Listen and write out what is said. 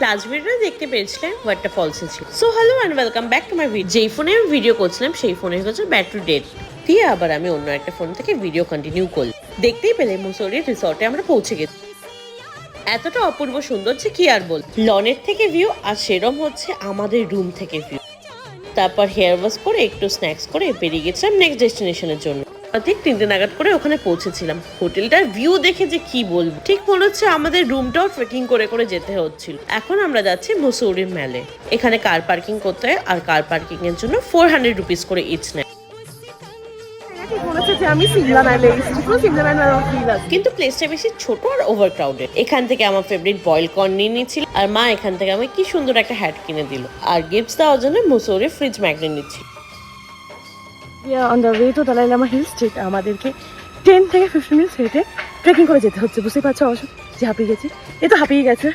Last ভিডিওটা দেখতে পেরেছিলেন ওয়াটার ফলসে ছিল। So hello and welcome back to my video. যেই ফোনে আমি ভিডিও করছিলাম সেই ফোনে হচ্ছে ব্যাটারি ডেড দিয়ে আবার আমি অন্য একটা ফোন থেকে ভিডিও কন্টিনিউ করলাম। দেখতেই পেলে মুসৌরির রিসর্টে আমরা পৌঁছে গেছি। এতটা অপূর্ব সুন্দর যে কি আর বল। লনের থেকে ভিউ আর সেরম হচ্ছে আমাদের রুম থেকে ভিউ। তারপর হেয়ার ওয়াশ করে একটু স্ন্যাক্স করে বেরিয়ে গেছিলাম নেক্সট ডেস্টিনেশনের জন্য। ঠিক 3টে নাগাদ করে ওখানে পৌঁছেছিলাম। হোটেলটার ভিউ দেখে যে কি বলবো, ঠিক মনে হচ্ছে আমাদের রুমটাও ট্রেকিং করে করে যেতে হচ্ছিল। এখন আমরা যাচ্ছি মুসৌরি মেলে। এখানে কার পার্কিং করতে হয় আর কার পার্কিং এর জন্য 400 রুপিস করে ইচ নেয়। কিন্তু প্লেসটা বেশি ছোট আর ওভার ক্রাউডেড। এখান থেকে আমার ফেভারিট বয়েল কর্ন নিয়ে নিচ্ছিল আর মা এখান থেকে আমি কি সুন্দর একটা হ্যাট কিনে দিল আর গিফটস দেওয়ার জন্য মুসৌরি ফ্রিজ ম্যাগনেট নিচ্ছিল। On the way to Dalai Lama hills, ঠিক আমাদেরকে 10 থেকে 15 মিনিটস হেঁটে ট্রেকিং করে যেতে হচ্ছে। বুঝতে পারছো অবশ্য যে হাঁপিয়ে গেছি, এ তো হাঁপিয়ে গেছে।